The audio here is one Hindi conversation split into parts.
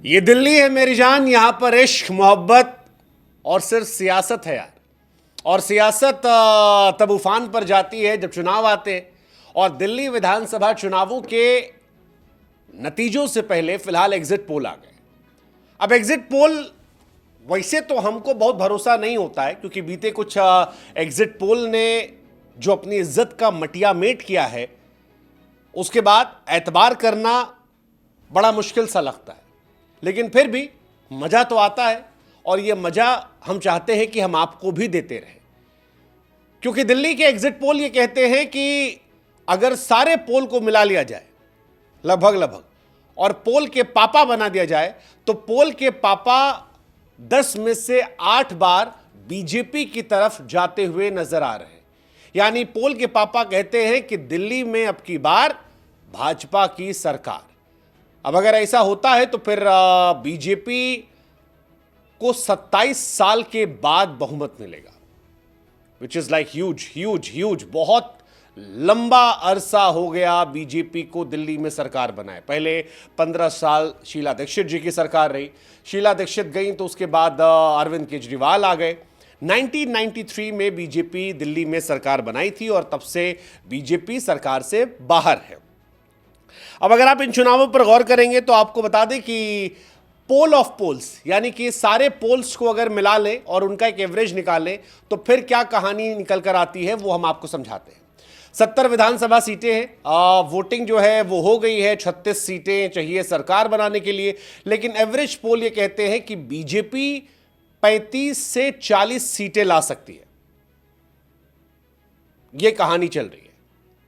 ये दिल्ली है मेरी जान, यहां पर इश्क मोहब्बत और सिर्फ सियासत है यार। और सियासत तब उफान पर जाती है जब चुनाव आते हैं। और दिल्ली विधानसभा चुनावों के नतीजों से पहले फिलहाल एग्जिट पोल आ गए। अब एग्जिट पोल वैसे तो हमको बहुत भरोसा नहीं होता है, क्योंकि बीते कुछ एग्जिट पोल ने जो अपनी इज्जत का मटिया मेट किया है, उसके बाद एतबार करना बड़ा मुश्किल सा लगता है। लेकिन फिर भी मजा तो आता है, और यह मजा हम चाहते हैं कि हम आपको भी देते रहें। क्योंकि दिल्ली के एग्जिट पोल ये कहते हैं कि अगर सारे पोल को मिला लिया जाए लगभग और पोल के पापा बना दिया जाए, तो पोल के पापा 10 में से 8 बार बीजेपी की तरफ जाते हुए नजर आ रहे हैं। यानी पोल के पापा कहते हैं कि दिल्ली में अब की बार भाजपा की सरकार। अब अगर ऐसा होता है तो फिर बीजेपी को 27 साल के बाद बहुमत मिलेगा, विच इज लाइक ह्यूज। बहुत लंबा अरसा हो गया बीजेपी को दिल्ली में सरकार बनाए। पहले 15 साल शीला दीक्षित जी की सरकार रही। शीला दीक्षित गई तो उसके बाद अरविंद केजरीवाल आ गए। 1993 में बीजेपी दिल्ली में सरकार बनाई थी और तब से बीजेपी सरकार से बाहर है। अब अगर आप इन चुनावों पर गौर करेंगे तो आपको बता दें कि पोल ऑफ पोल्स, यानी कि सारे पोल्स को अगर मिला लें और उनका एक एवरेज निकालें तो फिर क्या कहानी निकल कर आती है वो हम आपको समझाते हैं। 70 विधानसभा सीटें हैं। वोटिंग जो है वो हो गई है। 36 सीटें चाहिए सरकार बनाने के लिए, लेकिन एवरेज पोल ये कहते हैं कि बीजेपी 35 से 40 सीटें ला सकती है। ये कहानी चल रही है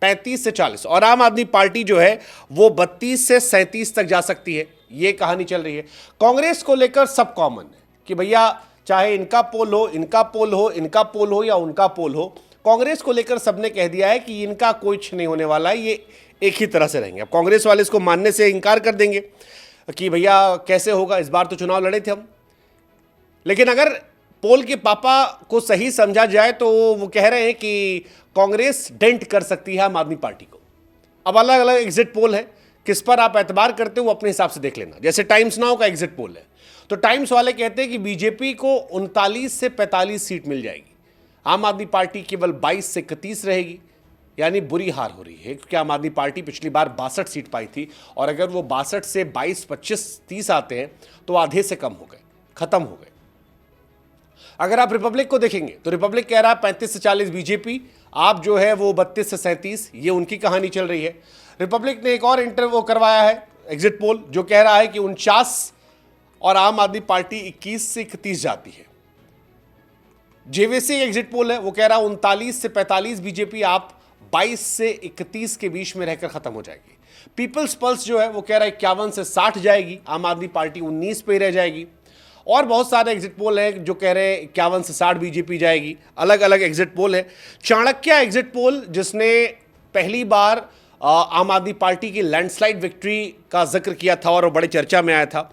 35 से 40, और आम आदमी पार्टी जो है वो 32 से 37 तक जा सकती है। ये कहानी चल रही है। कांग्रेस को लेकर सब कॉमन है कि भैया चाहे इनका पोल हो, इनका पोल हो, इनका पोल हो या उनका पोल हो, कांग्रेस को लेकर सबने कह दिया है कि इनका कुछ नहीं होने वाला है, ये एक ही तरह से रहेंगे। अब कांग्रेस वाले इसको मानने से इनकार कर देंगे कि भैया कैसे होगा, इस बार तो चुनाव लड़े थे हम। लेकिन अगर पोल के पापा को सही समझा जाए तो वो कह रहे हैं कि कांग्रेस डेंट कर सकती है आम आदमी पार्टी को। अब अलग अलग एग्जिट पोल है, किस पर आप एतबार करते हो वो अपने हिसाब से देख लेना। जैसे टाइम्स नाउ का एग्जिट पोल है, तो टाइम्स वाले कहते हैं कि बीजेपी को 39 से 45 सीट मिल जाएगी, आम आदमी पार्टी केवल 22 से 31 रहेगी। यानी बुरी हार हो रही है, क्योंकि आम आदमी पार्टी पिछली बार 62 सीट पाई थी, और अगर वो 62 से 22, 25, 30 आते हैं तो आधे से कम हो गए, खत्म हो गए। अगर आप रिपब्लिक को देखेंगे तो रिपब्लिक कह रहा है 35 से 40 बीजेपी, आप जो है वो 32 से 37, ये उनकी कहानी चल रही है। रिपब्लिक ने एक और इंटरव्यू करवाया है एग्जिट पोल, जो कह रहा है कि 49 और आम आदमी पार्टी 21 से 31 जाती है। जेवीसी एग्जिट पोल है, वो कह रहा है 39 से 45 बीजेपी, आप 22 से 31 के बीच में रहकर खत्म हो जाएगी। पीपल्स पल्स जो है वो कह रहा है 51 से 60 जाएगी, आम आदमी पार्टी 19 पे रह जाएगी। और बहुत सारे एग्जिट पोल हैं जो कह रहे हैं 51 से 60 बीजेपी जाएगी। अलग अलग एग्जिट पोल है। चाणक्य एग्जिट पोल, जिसने पहली बार आम आदमी पार्टी की लैंडस्लाइड विक्ट्री का जिक्र किया था और वो बड़े चर्चा में आया था,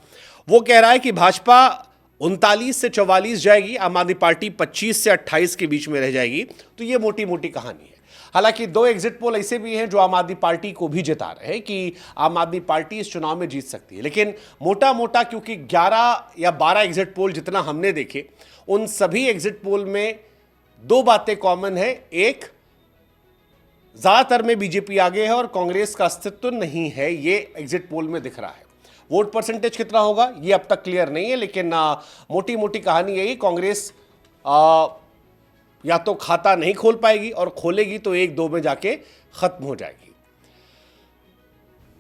वो कह रहा है कि भाजपा 39 से 44 जाएगी, आम आदमी पार्टी 25 से 28 के बीच में रह जाएगी। तो ये मोटी मोटी कहानी है। हालांकि 2 एग्जिट पोल ऐसे भी हैं जो आम आदमी पार्टी को भी जिता रहे हैं कि आम आदमी पार्टी इस चुनाव में जीत सकती है। लेकिन मोटा मोटा क्योंकि 11 या 12 एग्जिट पोल जितना हमने देखे, उन सभी एग्जिट पोल में 2 बातें कॉमन है। एक, ज्यादातर में बीजेपी आगे है और कांग्रेस का अस्तित्व नहीं है, ये एग्जिट पोल में दिख रहा है। वोट परसेंटेज कितना होगा ये अब तक क्लियर नहीं है, लेकिन मोटी मोटी कहानी यही, कांग्रेस या तो खाता नहीं खोल पाएगी, और खोलेगी तो 1-2 में जाके खत्म हो जाएगी।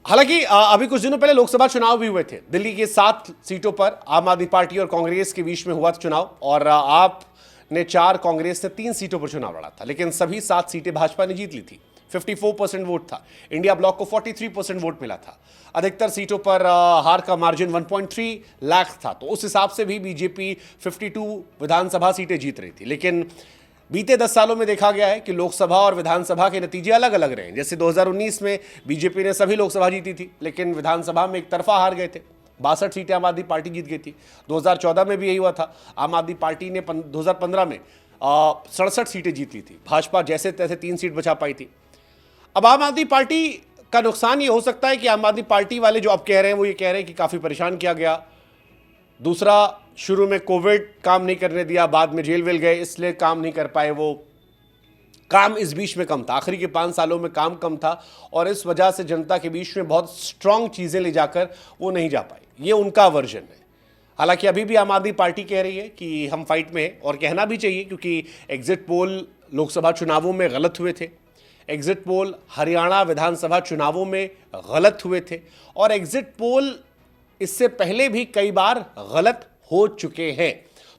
हालांकि अभी कुछ दिनों पहले लोकसभा चुनाव भी हुए थे। दिल्ली के 7 सीटों पर आम आदमी पार्टी और कांग्रेस के बीच में हुआ था चुनाव, और आपने 4, कांग्रेस ने 3 सीटों पर चुनाव लड़ा था। लेकिन सभी 7 सीटें भाजपा ने जीत ली थी। 54% वोट था। इंडिया ब्लॉक को 43% वोट मिला था। अधिकतर सीटों पर हार का मार्जिन 1.3 लाख था। तो उस हिसाब से भी बीजेपी 52 विधानसभा सीटें जीत रही थी। लेकिन बीते 10 सालों में देखा गया है कि लोकसभा और विधानसभा के नतीजे अलग अलग रहे। जैसे 2019 में बीजेपी ने सभी लोकसभा जीती थी, लेकिन विधानसभा में एक तरफा हार गए थे। 62 सीटें आम आदमी पार्टी जीत गई थी। 2014 में भी यही हुआ था। आम आदमी पार्टी ने 2015 में 67 सीटें जीत ली थी। भाजपा जैसे तैसे 3 सीट बचा पाई थी। अब आम आदमी पार्टी का नुकसान ये हो सकता है कि आम आदमी पार्टी वाले जो अब कह रहे हैं वो ये कह रहे हैं कि काफ़ी परेशान किया गया। दूसरा, शुरू में कोविड काम नहीं करने दिया, बाद में जेल वेल गए, इसलिए काम नहीं कर पाए। वो काम इस बीच में कम था, आखिरी के 5 सालों में काम कम था और इस वजह से जनता के बीच में बहुत स्ट्रांग चीज़ें ले जाकर वो नहीं जा पाई। ये उनका वर्जन है। हालांकि अभी भी आम आदमी पार्टी कह रही है कि हम फाइट में हैं, और कहना भी चाहिए क्योंकि एग्जिट पोल लोकसभा चुनावों में गलत हुए थे, एग्जिट पोल हरियाणा विधानसभा चुनावों में गलत हुए थे, और एग्जिट पोल इससे पहले भी कई बार गलत हो चुके हैं।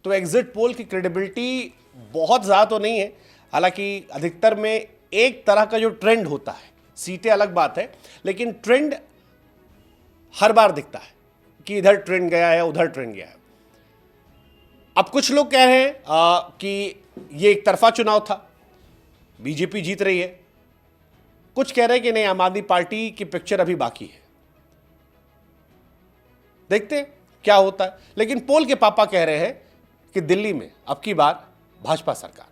तो एग्जिट पोल की क्रेडिबिलिटी बहुत ज़्यादा तो नहीं है। हालांकि अधिकतर में एक तरह का जो ट्रेंड होता है, सीटें अलग बात है, लेकिन ट्रेंड हर बार दिखता है कि इधर ट्रेंड गया है, उधर ट्रेंड गया है। अब कुछ लोग कह रहे हैं कि ये एक तरफा चुनाव था, बीजेपी जीत रही है। कुछ कह रहे हैं कि नहीं, आम आदमी पार्टी की पिक्चर अभी बाकी है, देखते हैं क्या होता है। लेकिन पोल के पापा कह रहे हैं कि दिल्ली में अब की बार भाजपा सरकार।